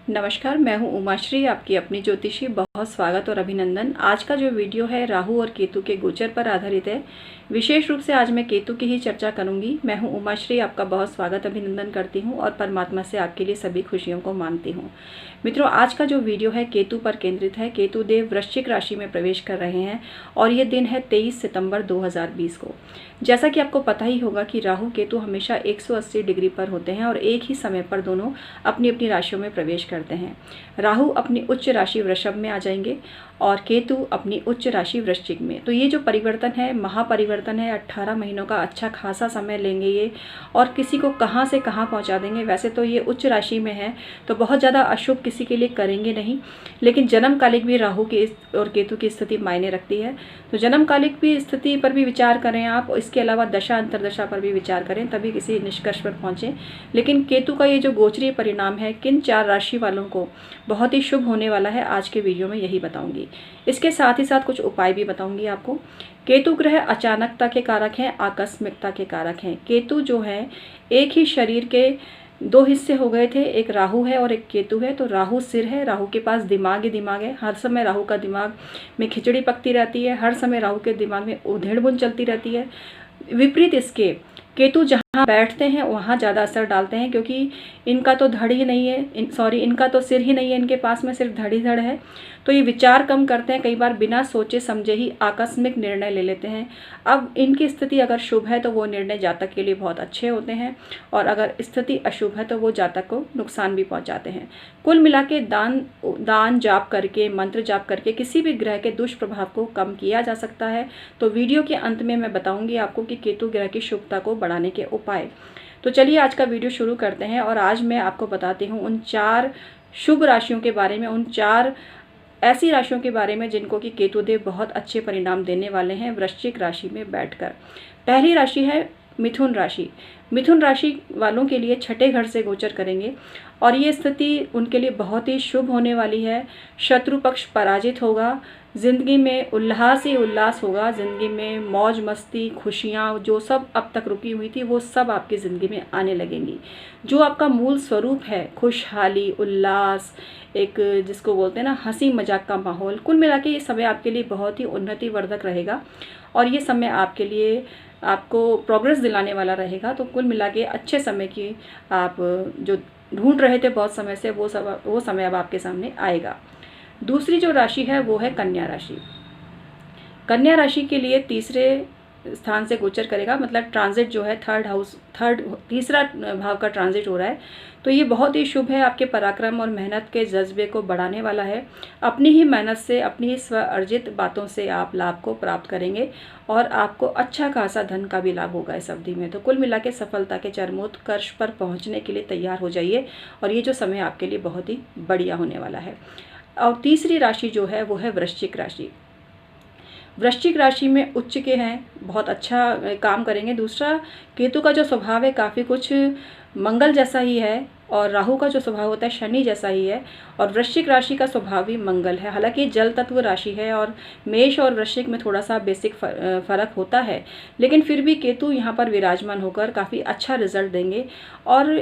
नमस्कार, मैं हूं उमाश्री, आपकी अपनी ज्योतिषी। बहुत स्वागत और अभिनंदन। आज का जो वीडियो है राहु और केतु के गोचर पर आधारित है। विशेष रूप से आज मैं केतु की ही चर्चा करूंगी। मैं हूं उमाश्री, आपका बहुत स्वागत अभिनंदन करती हूं और परमात्मा से आपके लिए सभी खुशियों को मानती हूं। मित्रों, आज का जो वीडियो है केतु पर केंद्रित है। केतु देव वृश्चिक राशि में प्रवेश कर रहे हैं और ये दिन है 23 सितंबर 2020 को। जैसा कि आपको पता ही होगा कि राहु केतु हमेशा 180 डिग्री पर होते हैं और एक ही समय पर दोनों अपनी अपनी राशियों में प्रवेश करते हैं। राहु अपनी उच्च राशि वृषभ में आ जाएंगे और केतु अपनी उच्च राशि वृश्चिक में। तो ये जो परिवर्तन है, महापरिवर्तन है। 18 महीनों का अच्छा खासा समय लेंगे ये और किसी को कहाँ से कहाँ पहुँचा देंगे। वैसे तो ये उच्च राशि में है तो बहुत ज़्यादा अशुभ किसी के लिए करेंगे नहीं, लेकिन जन्मकालिक भी राहु की और केतु की स्थिति मायने रखती है। तो जन्मकालिक भी स्थिति पर भी विचार करें आप, इसके अलावा दशा अंतरदशा पर भी विचार करें, तभी किसी निष्कर्ष पर पहुँचें। लेकिन केतु का ये जो गोचरीय परिणाम है किन 4 राशि वालों को बहुत ही शुभ होने वाला है, आज के वीडियो में यही बताऊंगी। इसके साथ ही साथ कुछ उपाय भी बताऊंगी आपको। केतु ग्रह अचानकता के कारक हैं, आकस्मिकता के कारक हैं। केतु जो है एक ही शरीर के 2 हिस्से हो गए थे, एक राहु है और एक केतु है। तो राहु सिर है, राहु के पास दिमाग ही दिमाग है। हर समय राहु का दिमाग में खिचड़ी पकती रहती है, हर समय राहु के दिमाग में उधेड़ बुन चलती रहती है। विपरीत इसके केतु जहाँ बैठते हैं वहाँ ज़्यादा असर डालते हैं, क्योंकि इनका तो धड़ ही नहीं है, इनका तो सिर ही नहीं है, इनके पास में सिर्फ धड़ ही धड़ है। तो ये विचार कम करते हैं, कई बार बिना सोचे समझे ही आकस्मिक निर्णय ले लेते हैं। अब इनकी स्थिति अगर शुभ है तो वो निर्णय जातक के लिए बहुत अच्छे होते हैं और अगर स्थिति अशुभ है तो वो जातक को नुकसान भी पहुंचाते हैं। कुल मिला के दान जाप करके, मंत्र जाप करके किसी भी ग्रह के दुष्प्रभाव को कम किया जा सकता है। तो वीडियो के अंत में मैं बताऊंगी आपको कि केतु ग्रह की शुभता को बढ़ाने के उपाय। तो चलिए आज का वीडियो शुरू करते हैं और आज मैं आपको बताती हूँ उन 4 शुभ राशियों के बारे में, उन 4 ऐसी राशियों के बारे में जिनको कि केतुदेव बहुत अच्छे परिणाम देने वाले हैं वृश्चिक राशि में बैठकर। पहली राशि है मिथुन राशि। मिथुन राशि वालों के लिए छठे घर से गोचर करेंगे और ये स्थिति उनके लिए बहुत ही शुभ होने वाली है। शत्रु पक्ष पराजित होगा, ज़िंदगी में उल्लास ही उल्लास होगा। ज़िंदगी में मौज मस्ती, खुशियाँ जो सब अब तक रुकी हुई थी वो सब आपकी ज़िंदगी में आने लगेंगी। जो आपका मूल स्वरूप है, खुशहाली, उल्लास, एक जिसको बोलते हैं ना हंसी मजाक का माहौल, कुल मिला के ये समय आपके लिए बहुत ही उन्नतिवर्धक रहेगा और ये समय आपके लिए आपको प्रोग्रेस दिलाने वाला रहेगा। तो कुल मिला के अच्छे समय की आप जो ढूंढ रहे थे बहुत समय से, वो समय अब आपके सामने आएगा। दूसरी जो राशि है वो है कन्या राशि। कन्या राशि के लिए तीसरे स्थान से गोचर करेगा, मतलब ट्रांजिट जो है तीसरा भाव का ट्रांजिट हो रहा है। तो ये बहुत ही शुभ है, आपके पराक्रम और मेहनत के जज्बे को बढ़ाने वाला है। अपनी ही मेहनत से, अपनी ही स्व अर्जित बातों से आप लाभ को प्राप्त करेंगे और आपको अच्छा खासा धन का भी लाभ होगा इस अवधि में। तो कुल मिला के सफलता के चरमोत्कर्ष पर पहुँचने के लिए तैयार हो जाइए और ये जो समय आपके लिए बहुत ही बढ़िया होने वाला है। और तीसरी राशि जो है वो है वृश्चिक राशि। वृश्चिक राशि में उच्च के हैं, बहुत अच्छा काम करेंगे। दूसरा, केतु का जो स्वभाव है काफ़ी कुछ मंगल जैसा ही है और राहु का जो स्वभाव होता है शनि जैसा ही है और वृश्चिक राशि का स्वभाव भी मंगल है। हालांकि जल तत्व राशि है और मेष और वृश्चिक में थोड़ा सा बेसिक फ़र्क होता है, लेकिन फिर भी केतु यहाँ पर विराजमान होकर काफ़ी अच्छा रिजल्ट देंगे और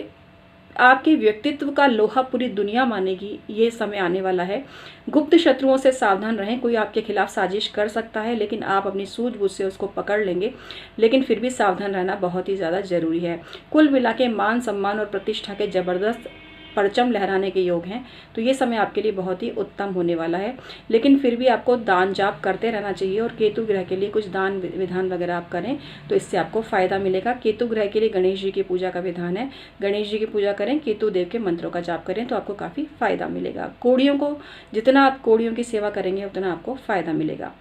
आपके व्यक्तित्व का लोहा पूरी दुनिया मानेगी। ये समय आने वाला है। गुप्त शत्रुओं से सावधान रहें। कोई आपके खिलाफ साजिश कर सकता है लेकिन आप अपनी सूझबूझ से उसको पकड़ लेंगे, लेकिन फिर भी सावधान रहना बहुत ही ज़्यादा ज़रूरी है। कुल मिला के मान सम्मान और प्रतिष्ठा के ज़बरदस्त परचम लहराने के योग हैं। तो ये समय आपके लिए बहुत ही उत्तम होने वाला है, लेकिन फिर भी आपको दान जाप करते रहना चाहिए और केतु ग्रह के लिए कुछ दान विधान वगैरह आप करें तो इससे आपको फ़ायदा मिलेगा। केतु ग्रह के लिए गणेश जी की पूजा का विधान है, गणेश जी की पूजा करें, केतु देव के मंत्रों का जाप करें तो आपको काफ़ी फ़ायदा मिलेगा। कोड़ियों को जितना आप कोड़ियों की सेवा करेंगे उतना आपको फ़ायदा मिलेगा।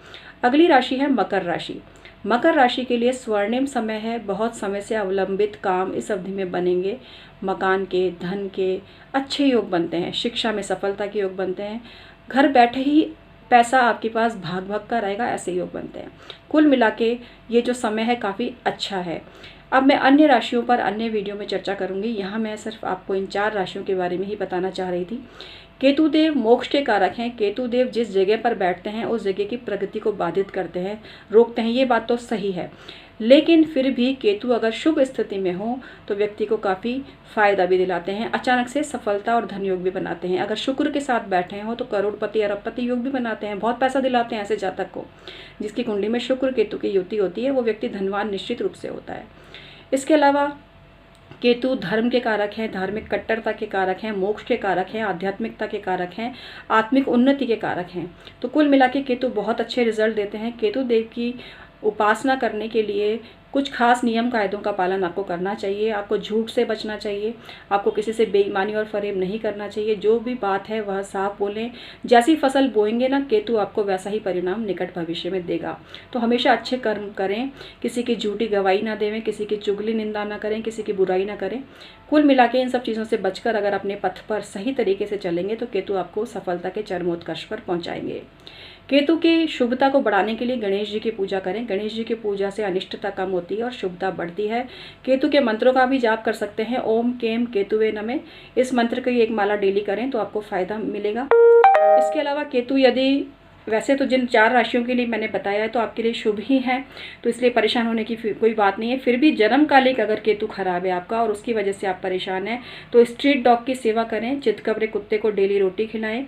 अगली राशि है मकर राशि। मकर राशि के लिए स्वर्णिम समय है। बहुत समय से अवलंबित काम इस अवधि में बनेंगे। मकान के, धन के अच्छे योग बनते हैं, शिक्षा में सफलता के योग बनते हैं, घर बैठे ही पैसा आपके पास भाग भाग कर आएगा, ऐसे योग बनते हैं। कुल मिला के ये जो समय है काफ़ी अच्छा है। अब मैं अन्य राशियों पर अन्य वीडियो में चर्चा करूंगी। यहाँ मैं सिर्फ आपको इन 4 राशियों के बारे में ही बताना चाह रही थी। केतु देव मोक्ष के कारक हैं। केतु देव जिस जगह पर बैठते हैं उस जगह की प्रगति को बाधित करते हैं, रोकते हैं। ये बात तो सही है, लेकिन फिर भी केतु अगर शुभ स्थिति में हो तो व्यक्ति को काफ़ी फायदा भी दिलाते हैं, अचानक से सफलता और धन योग भी बनाते हैं। अगर शुक्र के साथ बैठे हो तो करोड़पति अरबपति योग भी बनाते हैं, बहुत पैसा दिलाते हैं ऐसे जातक को। जिसकी कुंडली में शुक्र केतु की युति होती है वो व्यक्ति धनवान निश्चित रूप से होता है। इसके अलावा केतु धर्म के कारक हैं, धार्मिक कट्टरता के कारक हैं, मोक्ष के कारक हैं, आध्यात्मिकता के कारक हैं, आत्मिक उन्नति के कारक हैं। तो कुल मिला के केतु बहुत अच्छे रिजल्ट देते हैं। केतु देव की उपासना करने के लिए कुछ खास नियम कायदों का पालन आपको करना चाहिए। आपको झूठ से बचना चाहिए, आपको किसी से बेईमानी और फरेब नहीं करना चाहिए। जो भी बात है वह साफ बोलें। जैसी फसल बोएंगे ना केतु आपको वैसा ही परिणाम निकट भविष्य में देगा। तो हमेशा अच्छे कर्म करें, किसी की झूठी गवाही ना देवें, किसी की चुगली निंदा ना करें, किसी की बुराई ना करें। कुल मिला के इन सब चीज़ों से बचकर अगर अपने पथ पर सही तरीके से चलेंगे तो केतु आपको सफलता के चरमोत्कर्ष पर पहुँचाएंगे। केतु की शुभता को बढ़ाने के लिए गणेश जी की पूजा करें। गणेश जी की पूजा से अनिष्टता कम होती है और शुभता बढ़ती है। केतु के मंत्रों का भी जाप कर सकते हैं। ओम केम केतुवे नमः, इस मंत्र की एक माला डेली करें तो आपको फायदा मिलेगा। इसके अलावा केतु यदि वैसे तो जिन 4 राशियों के लिए मैंने बताया है तो आपके लिए शुभ ही है, तो इसलिए परेशान होने की कोई बात नहीं है। फिर भी जन्मकालिक अगर केतु खराब है आपका और उसकी वजह से आप परेशान हैं तो स्ट्रीट डॉग की सेवा करें, चितकबरे कुत्ते को डेली रोटी खिलाएं,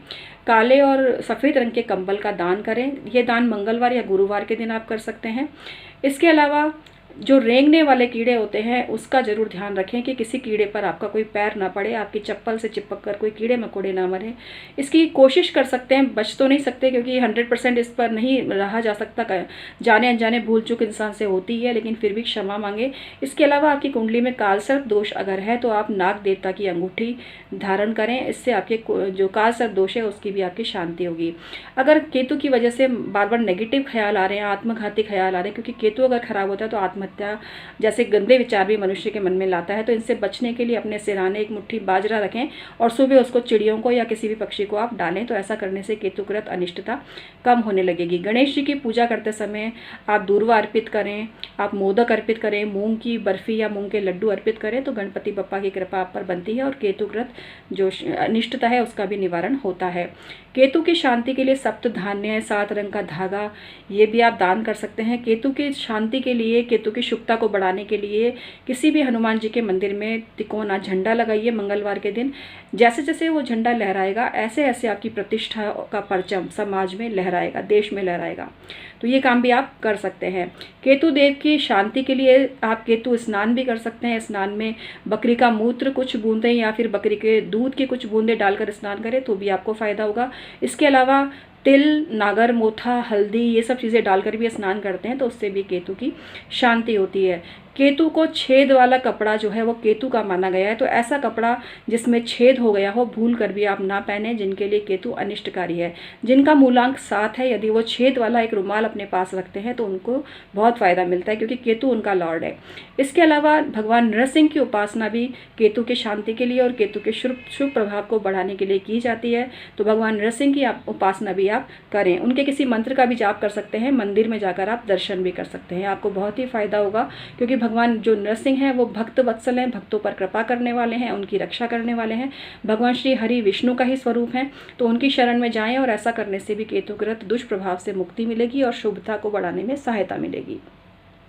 काले और सफ़ेद रंग के कंबल का दान करें। ये दान मंगलवार या गुरुवार के दिन आप कर सकते हैं। इसके अलावा जो रेंगने वाले कीड़े होते हैं उसका जरूर ध्यान रखें कि किसी कीड़े पर आपका कोई पैर ना पड़े, आपकी चप्पल से चिपक कर कोई कीड़े मकोड़े ना मरे। इसकी कोशिश कर सकते हैं, बच तो नहीं सकते क्योंकि 100% इस पर नहीं रहा जा सकता, जाने अनजाने भूल चूक इंसान से होती है, लेकिन फिर भी क्षमा मांगे। इसके अलावा आपकी कुंडली में कालसर्प दोष अगर है तो आप नाग देवता की अंगूठी धारण करें, इससे आपके जो कालसर्प दोष है उसकी भी आपकी शांति होगी। अगर केतु की वजह से बार बार नेगेटिव ख्याल आ रहे हैं, आत्मघाती ख्याल आ रहे हैं, क्योंकि केतु अगर खराब होता है तो आत्महत्या जैसे गंदे विचार भी मनुष्य के मन में लाता है, तो इनसे बचने के लिए अपने सिराने एक मुट्ठी बाजरा रखें और सुबह उसको चिड़ियों को या किसी भी पक्षी को आप डालें। तो ऐसा करने से केतुकृत अनिष्टता कम होने लगेगी। गणेश जी की पूजा करते समय आप दूर्वा अर्पित करें, आप मोदक अर्पित करें, मूंग की बर्फी या मूंग के लड्डू अर्पित करें तो गणपति बप्पा की कृपा आप पर बनती है और केतुकृत जो अनिष्टता है उसका भी निवारण होता है। केतु की शांति के लिए सप्त धान्य, 7 रंग का धागा, ये भी आप दान कर सकते हैं। केतु की शांति के लिए, केतु की शुभता को बढ़ाने के लिए किसी भी हनुमान जी के मंदिर में तिकोना झंडा लगाइए मंगलवार के दिन। जैसे जैसे वो झंडा लहराएगा ऐसे ऐसे आपकी प्रतिष्ठा का परचम समाज में लहराएगा, देश में लहराएगा। तो ये काम भी आप कर सकते हैं। केतु देव की शांति के लिए आप केतु स्नान भी कर सकते हैं। स्नान में बकरी का मूत्र कुछ बूंदें या फिर बकरी के दूध की कुछ बूंदें डालकर स्नान करें तो भी आपको फ़ायदा होगा। इसके अलावा तिल, नागर मोथा, हल्दी ये सब चीज़ें डालकर भी स्नान करते हैं तो उससे भी केतु की शांति होती है। केतु को छेद वाला कपड़ा जो है वो केतु का माना गया है, तो ऐसा कपड़ा जिसमें छेद हो गया हो भूल कर भी आप ना पहने, जिनके लिए केतु अनिष्टकारी है। जिनका मूलांक 7 है, यदि वो छेद वाला एक रुमाल अपने पास रखते हैं तो उनको बहुत फ़ायदा मिलता है क्योंकि केतु उनका लॉर्ड है। इसके अलावा भगवान नरसिंह की उपासना भी केतु की शांति के लिए और केतु के शुभ प्रभाव को बढ़ाने के लिए की जाती है। तो भगवान नरसिंह की उपासना भी आप करें, उनके किसी मंत्र का भी जाप कर सकते हैं, मंदिर में जाकर आप दर्शन भी कर सकते हैं, आपको बहुत ही फायदा होगा। क्योंकि भगवान जो नरसिंह हैं वो भक्त वत्सल हैं, भक्तों पर कृपा करने वाले हैं, उनकी रक्षा करने वाले हैं। भगवान श्री हरि विष्णु का ही स्वरूप हैं, तो उनकी शरण में जाएं और ऐसा करने से भी केतुग्रस्त दुष्प्रभाव से मुक्ति मिलेगी और शुभता को बढ़ाने में सहायता मिलेगी।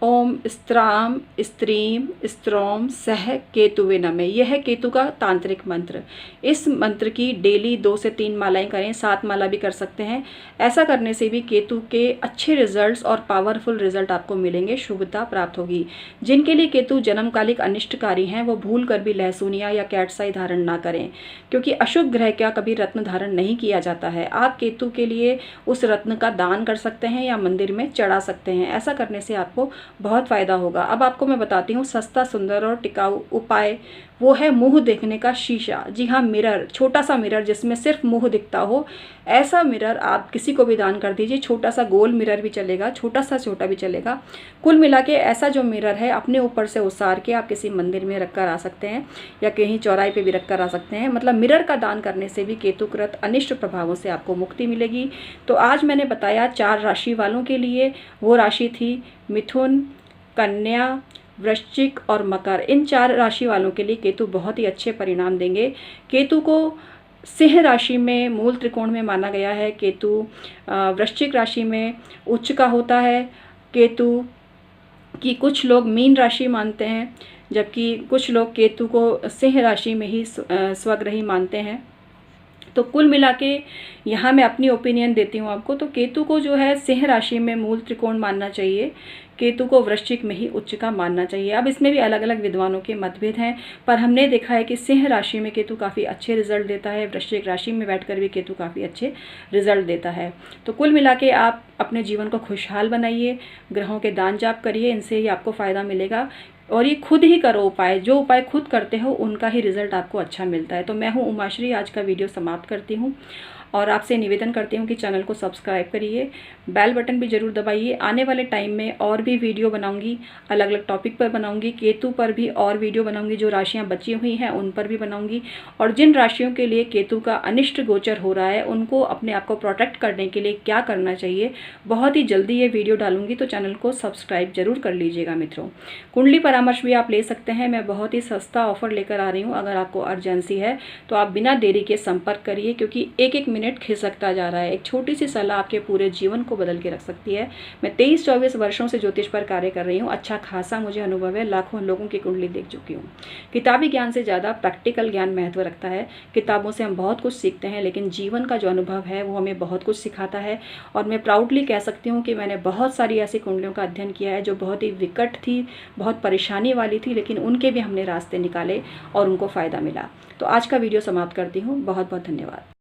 ओम स्त्राम स्त्रीम स्त्रोम सह केतुवे नमः, यह है केतु का तांत्रिक मंत्र। इस मंत्र की डेली 2 से 3 मालाएं करें, 7 माला भी कर सकते हैं। ऐसा करने से भी केतु के अच्छे रिजल्ट्स और पावरफुल रिजल्ट आपको मिलेंगे, शुभता प्राप्त होगी। जिनके लिए केतु जन्मकालिक अनिष्टकारी हैं वो भूल कर भी लहसुनिया या कैटसाई धारण ना करें, क्योंकि अशुभ ग्रह का कभी रत्न धारण नहीं किया जाता है। आप केतु के लिए उस रत्न का दान कर सकते हैं या मंदिर में चढ़ा सकते हैं। ऐसा करने से आपको बहुत फ़ायदा होगा। अब आपको मैं बताती हूँ सस्ता, सुंदर और टिकाऊ उपाय, वो है मुंह देखने का शीशा। जी हाँ, मिरर, छोटा सा मिरर जिसमें सिर्फ मुंह दिखता हो, ऐसा मिरर आप किसी को भी दान कर दीजिए। छोटा सा गोल मिरर भी चलेगा, छोटा सा छोटा भी चलेगा। कुल मिला के ऐसा जो मिरर है अपने ऊपर से उसार के आप किसी मंदिर में रख कर आ सकते हैं या कहीं चौराहे पे भी रख कर आ सकते हैं। मतलब मिरर का दान करने से भी केतुकृत अनिष्ट प्रभावों से आपको मुक्ति मिलेगी। तो आज मैंने बताया 4 राशि वालों के लिए, वो राशि थी मिथुन, कन्या, वृश्चिक और मकर, इन 4 राशि वालों के लिए केतु बहुत ही अच्छे परिणाम देंगे। केतु को सिंह राशि में मूल त्रिकोण में माना गया है। केतु वृश्चिक राशि में उच्च का होता है। केतु कि कुछ लोग मीन राशि मानते हैं, जबकि कुछ लोग केतु को सिंह राशि में ही स्वग्रही मानते हैं। तो कुल मिला के यहाँ मैं अपनी ओपिनियन देती हूँ आपको। तो केतु को जो है सिंह राशि में मूल त्रिकोण मानना चाहिए, केतु को वृश्चिक में ही उच्च का मानना चाहिए। अब इसमें भी अलग अलग विद्वानों के मतभेद हैं, पर हमने देखा है कि सिंह राशि में केतु काफ़ी अच्छे रिजल्ट देता है, वृश्चिक राशि में बैठकर भी केतु काफ़ी अच्छे रिजल्ट देता है। तो कुल मिला के आप अपने जीवन को खुशहाल बनाइए, ग्रहों के दान जाप करिए, इनसे ही आपको फ़ायदा मिलेगा। और ये खुद ही करो उपाय, जो उपाय खुद करते हो उनका ही रिजल्ट आपको अच्छा मिलता है। तो मैं हूँ उमाश्री, आज का वीडियो समाप्त करती हूँ और आपसे निवेदन करती हूँ कि चैनल को सब्सक्राइब करिए, बेल बटन भी ज़रूर दबाइए। आने वाले टाइम में और भी वीडियो बनाऊंगी, अलग अलग टॉपिक पर बनाऊंगी, केतु पर भी और वीडियो बनाऊंगी, जो राशियाँ बची हुई हैं उन पर भी बनाऊंगी। और जिन राशियों के लिए केतु का अनिष्ट गोचर हो रहा है उनको अपने आप को प्रोटेक्ट करने के लिए क्या करना चाहिए, बहुत ही जल्दी ये वीडियो डालूंगी। तो चैनल को सब्सक्राइब जरूर कर लीजिएगा मित्रों। कुंडली परामर्श भी आप ले सकते हैं, मैं बहुत ही सस्ता ऑफर लेकर आ रही हूँ। अगर आपको अर्जेंसी है तो आप बिना देरी के संपर्क करिए, क्योंकि एक एक मिनट खिसकता जा रहा है। एक छोटी सी सलाह आपके पूरे जीवन को बदल के रख सकती है। मैं 23-24 वर्षों से ज्योतिष पर कार्य कर रही हूँ, अच्छा खासा मुझे अनुभव है, लाखों लोगों की कुंडली देख चुकी हूँ। किताबी ज्ञान से ज़्यादा प्रैक्टिकल ज्ञान महत्व रखता है। किताबों से हम बहुत कुछ सीखते हैं, लेकिन जीवन का जो अनुभव है वो हमें बहुत कुछ सिखाता है। और मैं प्राउडली कह सकती हूँ कि मैंने बहुत सारी ऐसी कुंडलियों का अध्ययन किया है जो बहुत ही विकट थी, बहुत परेशानी वाली थी, लेकिन उनके भी हमने रास्ते निकाले और उनको फ़ायदा मिला। तो आज का वीडियो समाप्त करती हूँ। बहुत बहुत धन्यवाद।